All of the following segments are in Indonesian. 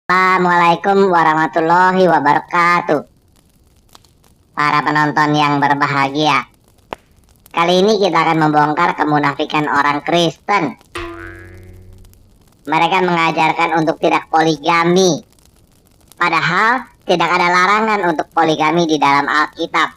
Assalamualaikum warahmatullahi wabarakatuh. Para penonton yang berbahagia, kali ini kita akan membongkar kemunafikan orang Kristen. Mereka mengajarkan untuk tidak poligami, padahal tidak ada larangan untuk poligami di dalam Alkitab.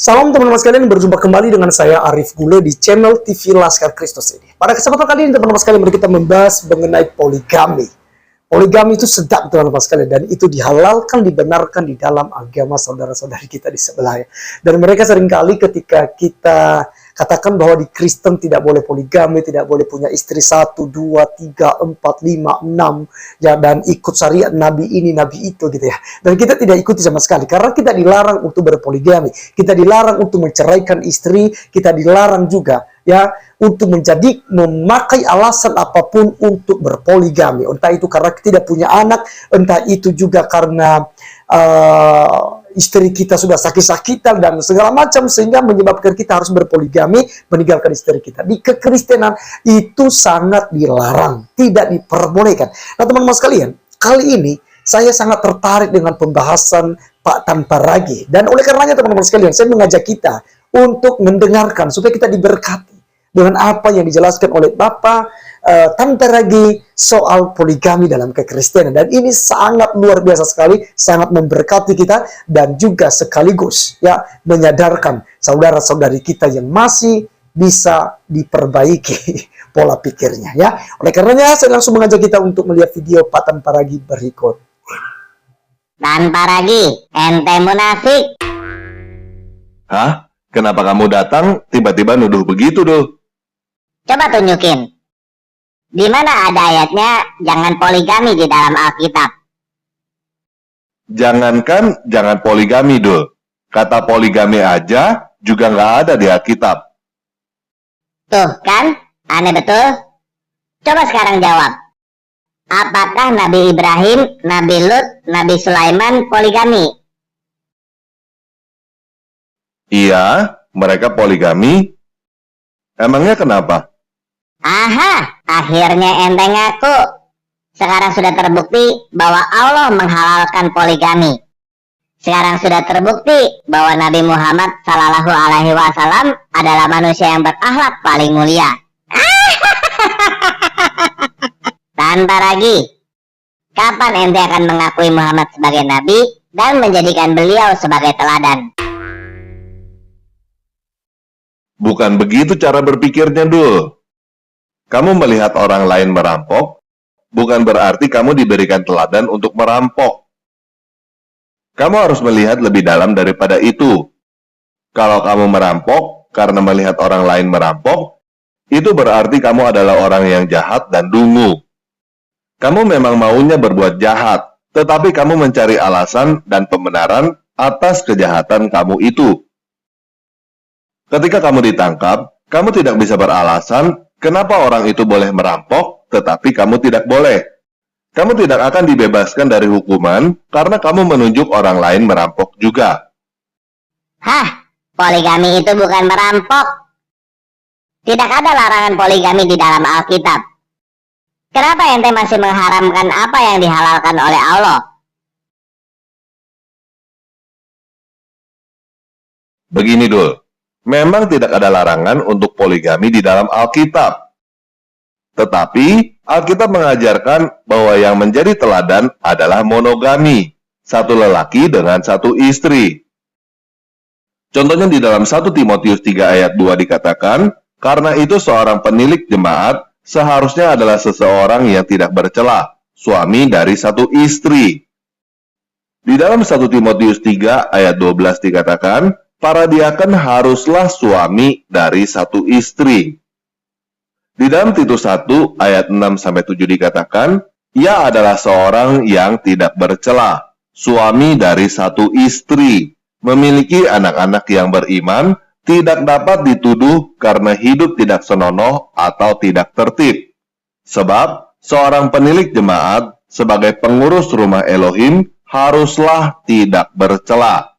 Salam teman-teman sekalian, berjumpa kembali dengan saya Arif Gule di channel TV Laskar Kristus ini. Pada kesempatan kali ini teman-teman sekalian, mari kita membahas mengenai poligami. Poligami itu sedap teman-teman sekalian, dan itu dihalalkan, dibenarkan di dalam agama saudara-saudari kita di sebelahnya. Dan mereka seringkali ketika kita katakan bahwa di Kristen tidak boleh poligami, tidak boleh punya istri 1, 2, 3, 4, 5, 6, ya, dan ikut syariat Nabi ini, Nabi itu gitu ya. Dan kita tidak ikuti sama sekali, karena kita dilarang untuk berpoligami, kita dilarang untuk menceraikan istri, kita dilarang juga ya untuk memakai alasan apapun untuk berpoligami. Entah itu karena tidak punya anak, entah itu juga karena istri kita sudah sakit-sakitan dan segala macam, sehingga menyebabkan kita harus berpoligami, meninggalkan istri kita. Di kekristenan itu sangat dilarang, tidak diperbolehkan. Nah teman-teman sekalian, kali ini saya sangat tertarik dengan pembahasan Pak Tanpa Ragi, dan oleh karenanya teman-teman sekalian, saya mengajak kita untuk mendengarkan supaya kita diberkati dengan apa yang dijelaskan oleh Bapak Tanpa Ragi soal poligami dalam kekristenan. Dan ini sangat luar biasa sekali, sangat memberkati kita, dan juga sekaligus ya menyadarkan saudara-saudari kita yang masih bisa diperbaiki pola pikirnya ya. Oleh karenanya saya langsung mengajak kita untuk melihat video Pak Tanpa Ragi berikut. Tanpa Ragi, ente munafik. Hah? Kenapa kamu datang tiba-tiba nuduh begitu, Dul? Coba tunjukin. Di mana ada ayatnya jangan poligami di dalam Alkitab? Jangankan jangan poligami, Dul. Kata poligami aja juga nggak ada di Alkitab. Tuh kan, aneh betul. Coba sekarang jawab. Apakah Nabi Ibrahim, Nabi Lut, Nabi Sulaiman poligami? Iya, mereka poligami. Emangnya kenapa? Aha, akhirnya ente ngaku. Sekarang sudah terbukti bahwa Allah menghalalkan poligami. Sekarang sudah terbukti bahwa Nabi Muhammad Sallallahu Alaihi Wasallam adalah manusia yang berakhlak paling mulia. Tanpa Ragi, kapan ente akan mengakui Muhammad sebagai Nabi dan menjadikan beliau sebagai teladan? Bukan begitu cara berpikirnya, Dul. Kamu melihat orang lain merampok, bukan berarti kamu diberikan teladan untuk merampok. Kamu harus melihat lebih dalam daripada itu. Kalau kamu merampok karena melihat orang lain merampok, itu berarti kamu adalah orang yang jahat dan dungu. Kamu memang maunya berbuat jahat, tetapi kamu mencari alasan dan pembenaran atas kejahatan kamu itu. Ketika kamu ditangkap, kamu tidak bisa beralasan kenapa orang itu boleh merampok, tetapi kamu tidak boleh. Kamu tidak akan dibebaskan dari hukuman karena kamu menunjuk orang lain merampok juga. Hah, poligami itu bukan merampok. Tidak ada larangan poligami di dalam Alkitab. Kenapa ente masih mengharamkan apa yang dihalalkan oleh Allah? Begini, Dul. Memang tidak ada larangan untuk poligami di dalam Alkitab. Tetapi, Alkitab mengajarkan bahwa yang menjadi teladan adalah monogami, satu lelaki dengan satu istri. Contohnya di dalam 1 Timotius 3 ayat 2 dikatakan, karena itu seorang penilik jemaat seharusnya adalah seseorang yang tidak bercela, suami dari satu istri. Di dalam 1 Timotius 3 ayat 12 dikatakan, para diaken haruslah suami dari satu istri. Di dalam Titus 1 ayat 6-7 dikatakan, ia adalah seorang yang tidak bercela, suami dari satu istri, memiliki anak-anak yang beriman, tidak dapat dituduh karena hidup tidak senonoh atau tidak tertib. Sebab seorang penilik jemaat sebagai pengurus rumah Elohim haruslah tidak bercela,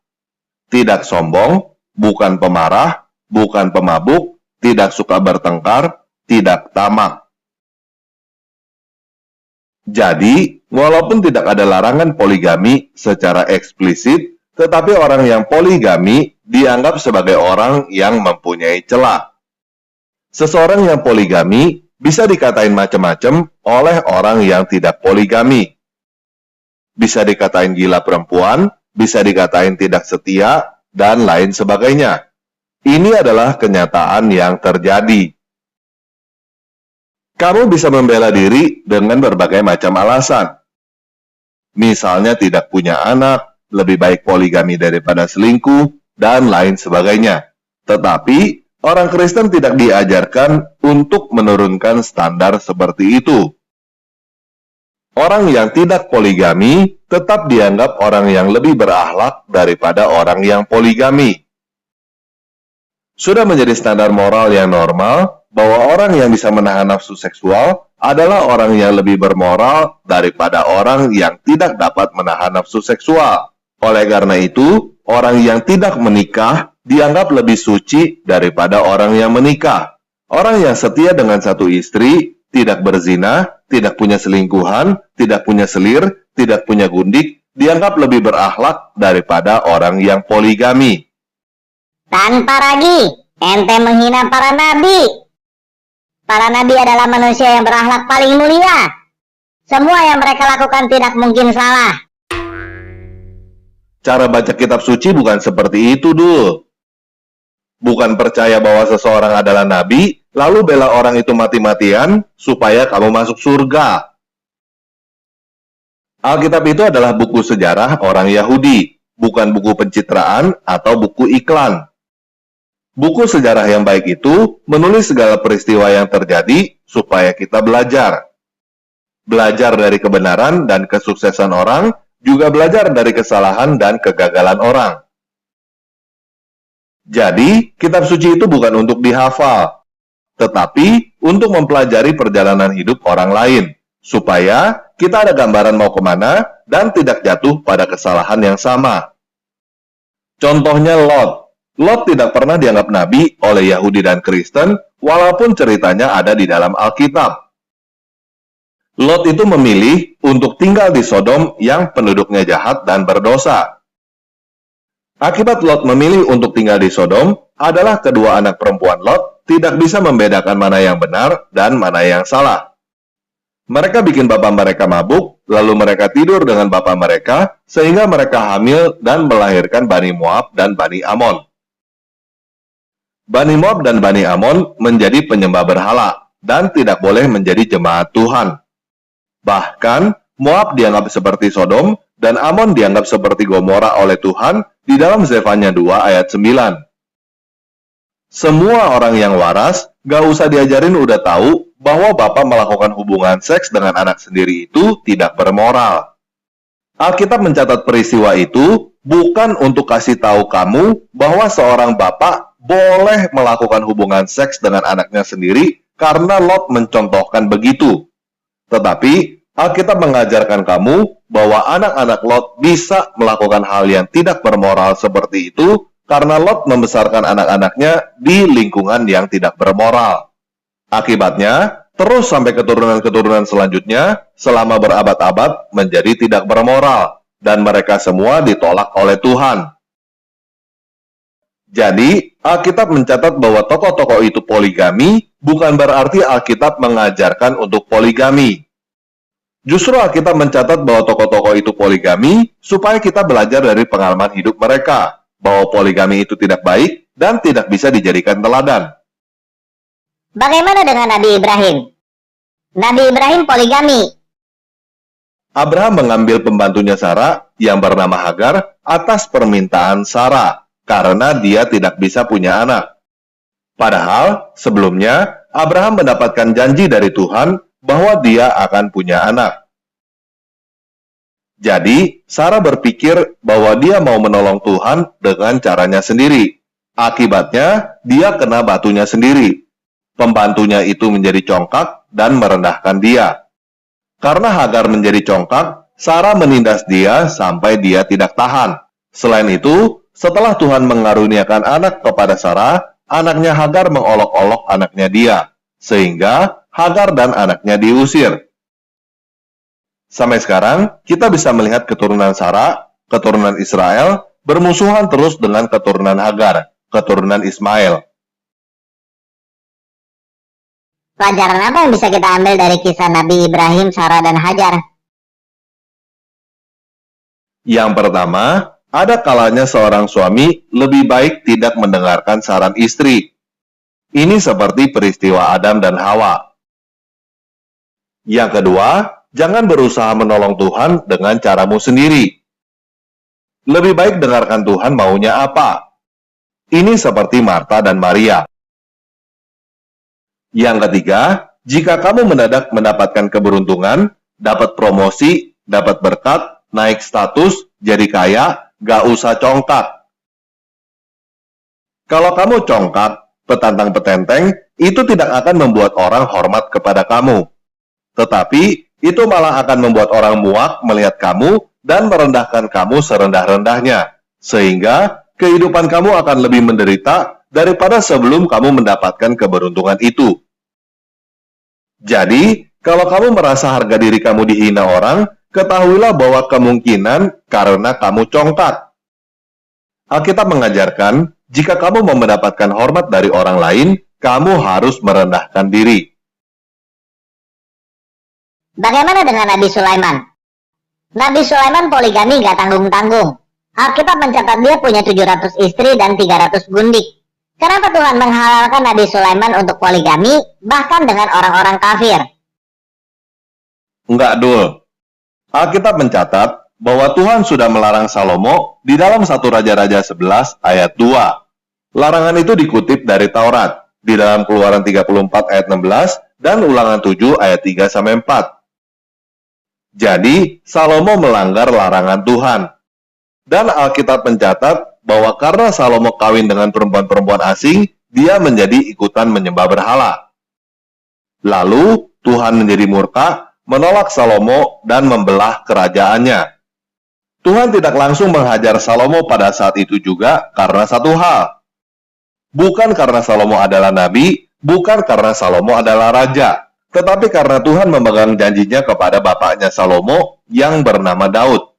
tidak sombong, bukan pemarah, bukan pemabuk, tidak suka bertengkar, tidak tamak. Jadi, walaupun tidak ada larangan poligami secara eksplisit, tetapi orang yang poligami dianggap sebagai orang yang mempunyai celah. Seseorang yang poligami bisa dikatain macam-macam oleh orang yang tidak poligami. Bisa dikatain gila perempuan, bisa dikatain tidak setia, dan lain sebagainya. Ini adalah kenyataan yang terjadi. Kamu bisa membela diri dengan berbagai macam alasan. Misalnya tidak punya anak, lebih baik poligami daripada selingkuh, dan lain sebagainya. Tetapi, orang Kristen tidak diajarkan untuk menurunkan standar seperti itu. Orang yang tidak poligami tetap dianggap orang yang lebih berakhlak daripada orang yang poligami. Sudah menjadi standar moral yang normal bahwa orang yang bisa menahan nafsu seksual adalah orang yang lebih bermoral daripada orang yang tidak dapat menahan nafsu seksual. Oleh karena itu, orang yang tidak menikah dianggap lebih suci daripada orang yang menikah. Orang yang setia dengan satu istri, tidak berzina, tidak punya selingkuhan, tidak punya selir, tidak punya gundik, dianggap lebih berakhlak daripada orang yang poligami. Tanpa ragu, ente menghina para nabi. Para nabi adalah manusia yang berakhlak paling mulia. Semua yang mereka lakukan tidak mungkin salah. Cara baca kitab suci bukan seperti itu, Dul. Bukan percaya bahwa seseorang adalah nabi, lalu bela orang itu mati-matian supaya kamu masuk surga. Alkitab itu adalah buku sejarah orang Yahudi, bukan buku pencitraan atau buku iklan. Buku sejarah yang baik itu menulis segala peristiwa yang terjadi supaya kita belajar. Belajar dari kebenaran dan kesuksesan orang, juga belajar dari kesalahan dan kegagalan orang. Jadi, kitab suci itu bukan untuk dihafal, tetapi untuk mempelajari perjalanan hidup orang lain, supaya kita ada gambaran mau kemana dan tidak jatuh pada kesalahan yang sama. Contohnya Lot. Lot tidak pernah dianggap nabi oleh Yahudi dan Kristen, walaupun ceritanya ada di dalam Alkitab. Lot itu memilih untuk tinggal di Sodom yang penduduknya jahat dan berdosa. Akibat Lot memilih untuk tinggal di Sodom adalah kedua anak perempuan Lot tidak bisa membedakan mana yang benar dan mana yang salah. Mereka bikin bapak mereka mabuk, lalu mereka tidur dengan bapak mereka, sehingga mereka hamil dan melahirkan Bani Moab dan Bani Amon. Bani Moab dan Bani Amon menjadi penyembah berhala dan tidak boleh menjadi jemaat Tuhan. Bahkan, Moab dianggap seperti Sodom dan Amon dianggap seperti Gomora oleh Tuhan di dalam Zefanya 2 ayat 9. Semua orang yang waras, gak usah diajarin udah tahu bahwa bapak melakukan hubungan seks dengan anak sendiri itu tidak bermoral. Alkitab mencatat peristiwa itu bukan untuk kasih tahu kamu bahwa seorang bapak boleh melakukan hubungan seks dengan anaknya sendiri karena Lot mencontohkan begitu. Tetapi, Alkitab mengajarkan kamu bahwa anak-anak Lot bisa melakukan hal yang tidak bermoral seperti itu karena Lot membesarkan anak-anaknya di lingkungan yang tidak bermoral. Akibatnya, terus sampai keturunan-keturunan selanjutnya selama berabad-abad menjadi tidak bermoral dan mereka semua ditolak oleh Tuhan. Jadi, Alkitab mencatat bahwa tokoh-tokoh itu poligami bukan berarti Alkitab mengajarkan untuk poligami. Justru Alkitab mencatat bahwa tokoh-tokoh itu poligami supaya kita belajar dari pengalaman hidup mereka, bahwa poligami itu tidak baik dan tidak bisa dijadikan teladan. Bagaimana dengan Nabi Ibrahim? Nabi Ibrahim poligami. Abraham mengambil pembantunya Sarah yang bernama Hagar atas permintaan Sarah karena dia tidak bisa punya anak. Padahal sebelumnya Abraham mendapatkan janji dari Tuhan bahwa dia akan punya anak. Jadi, Sarah berpikir bahwa dia mau menolong Tuhan dengan caranya sendiri. Akibatnya, dia kena batunya sendiri. Pembantunya itu menjadi congkak dan merendahkan dia. Karena Hagar menjadi congkak, Sarah menindas dia sampai dia tidak tahan. Selain itu, setelah Tuhan mengaruniakan anak kepada Sarah, anaknya Hagar mengolok-olok anaknya dia, sehingga Hagar dan anaknya diusir. Sampai sekarang, kita bisa melihat keturunan Sarah, keturunan Israel, bermusuhan terus dengan keturunan Hagar, keturunan Ismail. Pelajaran apa yang bisa kita ambil dari kisah Nabi Ibrahim, Sarah, dan Hajar? Yang pertama, ada kalanya seorang suami lebih baik tidak mendengarkan saran istri. Ini seperti peristiwa Adam dan Hawa. Yang kedua, jangan berusaha menolong Tuhan dengan caramu sendiri. Lebih baik dengarkan Tuhan maunya apa. Ini seperti Marta dan Maria. Yang ketiga, jika kamu mendadak mendapatkan keberuntungan, dapat promosi, dapat berkat, naik status, jadi kaya, gak usah congkak. Kalau kamu congkak, petantang-petenteng, itu tidak akan membuat orang hormat kepada kamu. Tetapi, itu malah akan membuat orang muak melihat kamu dan merendahkan kamu serendah-rendahnya. Sehingga, kehidupan kamu akan lebih menderita daripada sebelum kamu mendapatkan keberuntungan itu. Jadi, kalau kamu merasa harga diri kamu dihina orang, ketahuilah bahwa kemungkinan karena kamu congkak. Alkitab mengajarkan, jika kamu mau mendapatkan hormat dari orang lain, kamu harus merendahkan diri. Bagaimana dengan Nabi Sulaiman? Nabi Sulaiman poligami gak tanggung-tanggung. Alkitab mencatat dia punya 700 istri dan 300 gundik. Kenapa Tuhan menghalalkan Nabi Sulaiman untuk poligami, bahkan dengan orang-orang kafir? Enggak, Dul. Alkitab mencatat bahwa Tuhan sudah melarang Salomo di dalam 1 Raja-Raja 11 ayat 2. Larangan itu dikutip dari Taurat, di dalam Keluaran 34 ayat 16, dan Ulangan 7 ayat 3-4. Jadi, Salomo melanggar larangan Tuhan. Dan Alkitab mencatat bahwa karena Salomo kawin dengan perempuan-perempuan asing, dia menjadi ikutan menyembah berhala. Lalu, Tuhan menjadi murka, menolak Salomo dan membelah kerajaannya. Tuhan tidak langsung menghajar Salomo pada saat itu juga karena satu hal. Bukan karena Salomo adalah nabi, bukan karena Salomo adalah raja, tetapi karena Tuhan memegang janjinya kepada bapaknya Salomo yang bernama Daud.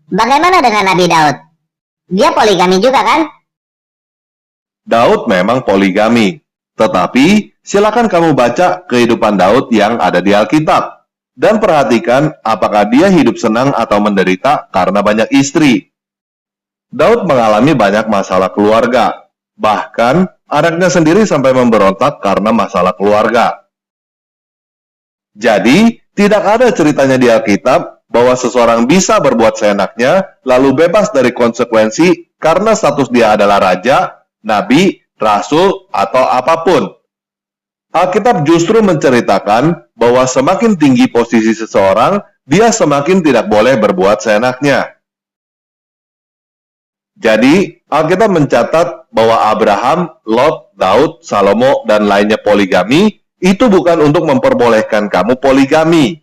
Bagaimana dengan Nabi Daud? Dia poligami juga kan? Daud memang poligami, tetapi silakan kamu baca kehidupan Daud yang ada di Alkitab, dan perhatikan apakah dia hidup senang atau menderita karena banyak istri. Daud mengalami banyak masalah keluarga, bahkan anaknya sendiri sampai memberontak karena masalah keluarga. Jadi, tidak ada ceritanya di Alkitab bahwa seseorang bisa berbuat seenaknya, lalu bebas dari konsekuensi karena status dia adalah raja, nabi, rasul, atau apapun. Alkitab justru menceritakan bahwa semakin tinggi posisi seseorang, dia semakin tidak boleh berbuat seenaknya. Jadi, Alkitab mencatat bahwa Abraham, Lot, Daud, Salomo, dan lainnya poligami, itu bukan untuk memperbolehkan kamu poligami,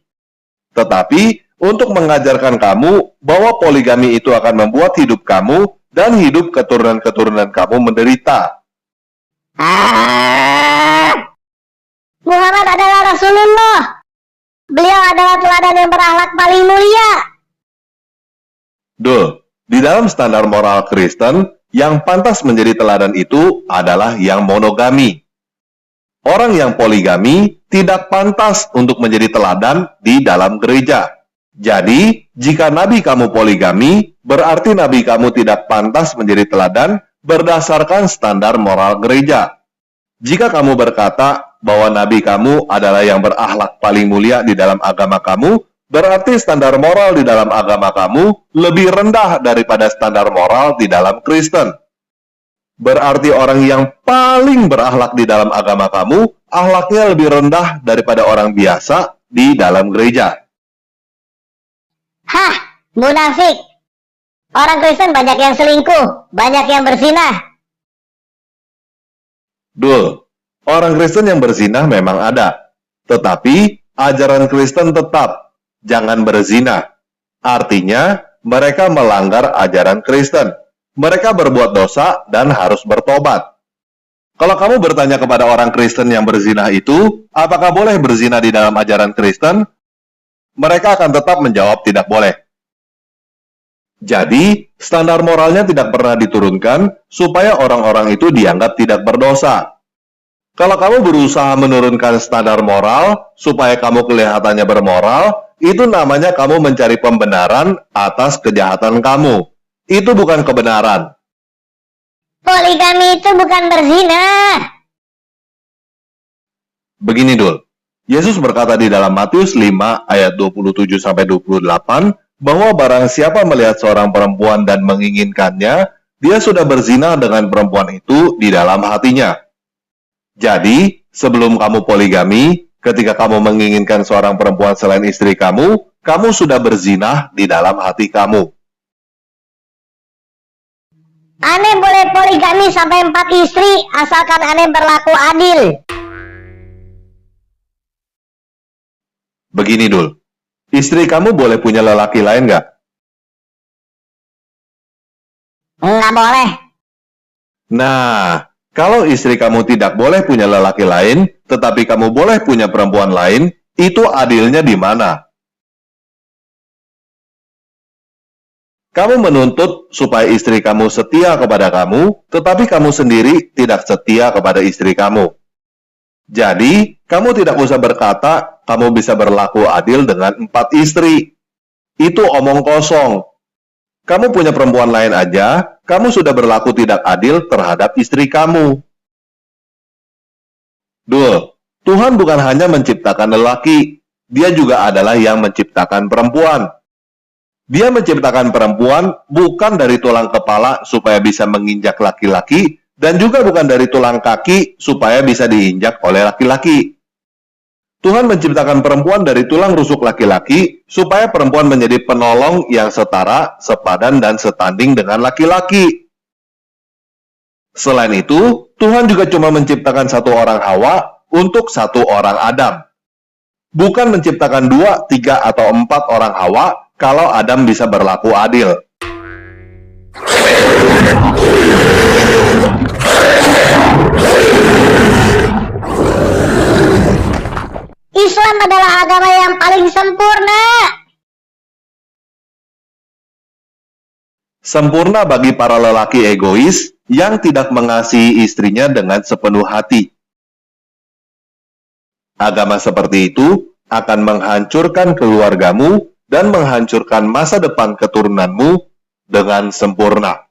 tetapi untuk mengajarkan kamu bahwa poligami itu akan membuat hidup kamu dan hidup keturunan-keturunan kamu menderita. Muhammad adalah Rasulullah. Beliau adalah teladan yang berakhlak paling mulia. Dul, di dalam standar moral Kristen, yang pantas menjadi teladan itu adalah yang monogami. Orang yang poligami tidak pantas untuk menjadi teladan di dalam gereja. Jadi, jika nabi kamu poligami, berarti nabi kamu tidak pantas menjadi teladan berdasarkan standar moral gereja. Jika kamu berkata bahwa nabi kamu adalah yang berakhlak paling mulia di dalam agama kamu, berarti standar moral di dalam agama kamu lebih rendah daripada standar moral di dalam Kristen. Berarti orang yang paling berakhlak di dalam agama kamu, akhlaknya lebih rendah daripada orang biasa di dalam gereja. Hah, munafik. Orang Kristen banyak yang selingkuh, banyak yang berzinah. Dul, orang Kristen yang berzinah memang ada. Tetapi, ajaran Kristen tetap, jangan berzina. Artinya, mereka melanggar ajaran Kristen. Mereka berbuat dosa dan harus bertobat. Kalau kamu bertanya kepada orang Kristen yang berzinah itu, apakah boleh berzina di dalam ajaran Kristen? Mereka akan tetap menjawab tidak boleh. Jadi, standar moralnya tidak pernah diturunkan supaya orang-orang itu dianggap tidak berdosa. Kalau kamu berusaha menurunkan standar moral supaya kamu kelihatannya bermoral, itu namanya kamu mencari pembenaran atas kejahatan kamu. Itu bukan kebenaran. Poligami itu bukan berzina. Begini, Dul. Yesus berkata di dalam Matius 5 ayat 27-28, bahwa barang siapa melihat seorang perempuan dan menginginkannya, dia sudah berzina dengan perempuan itu di dalam hatinya. Jadi, sebelum kamu poligami, ketika kamu menginginkan seorang perempuan selain istri kamu sudah berzina di dalam hati kamu. Aneh boleh poligami sampai 4 istri, asalkan aneh berlaku adil. Begini, Dul. Istri kamu boleh punya lelaki lain nggak? Nggak boleh. Nah, kalau istri kamu tidak boleh punya lelaki lain, tetapi kamu boleh punya perempuan lain, itu adilnya di mana? Kamu menuntut supaya istri kamu setia kepada kamu, tetapi kamu sendiri tidak setia kepada istri kamu. Jadi, kamu tidak usah berkata, kamu bisa berlaku adil dengan 4 istri. Itu omong kosong. Kamu punya perempuan lain aja, kamu sudah berlaku tidak adil terhadap istri kamu. Dul, Tuhan bukan hanya menciptakan lelaki, Dia juga adalah yang menciptakan perempuan. Dia menciptakan perempuan bukan dari tulang kepala supaya bisa menginjak laki-laki, dan juga bukan dari tulang kaki supaya bisa diinjak oleh laki-laki. Tuhan menciptakan perempuan dari tulang rusuk laki-laki supaya perempuan menjadi penolong yang setara, sepadan, dan setanding dengan laki-laki. Selain itu, Tuhan juga cuma menciptakan 1 orang Hawa untuk 1 orang Adam. Bukan menciptakan 2, 3, atau 4 orang Hawa kalau Adam bisa berlaku adil. Islam adalah agama yang paling sempurna. Sempurna bagi para lelaki egois yang tidak mengasihi istrinya dengan sepenuh hati. Agama seperti itu akan menghancurkan keluargamu dan menghancurkan masa depan keturunanmu dengan sempurna.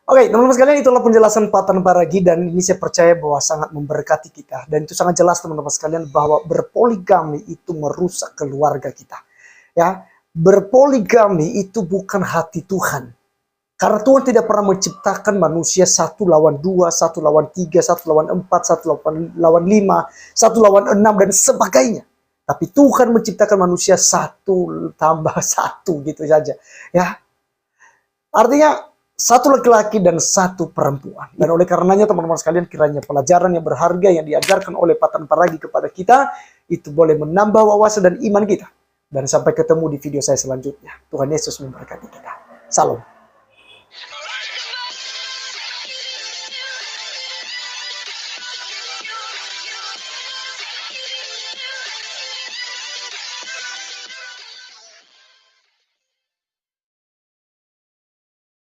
Oke, teman-teman sekalian, itulah penjelasan Pak Tan Paragi, dan ini saya percaya bahwa sangat memberkati kita. Dan itu sangat jelas teman-teman sekalian bahwa berpoligami itu merusak keluarga kita. Ya, berpoligami itu bukan hati Tuhan. Karena Tuhan tidak pernah menciptakan manusia 1 lawan 2, 1 lawan 3, 1 lawan 4, 1 lawan 5, 1 lawan 6, dan sebagainya. Tapi Tuhan menciptakan manusia 1 tambah 1 gitu saja. Ya, artinya 1 laki-laki dan 1 perempuan. Dan oleh karenanya teman-teman sekalian, kiranya pelajaran yang berharga yang diajarkan oleh Pak Tan Paragi kepada kita, itu boleh menambah wawasan dan iman kita. Dan sampai ketemu di video saya selanjutnya. Tuhan Yesus memberkati kita. Salam.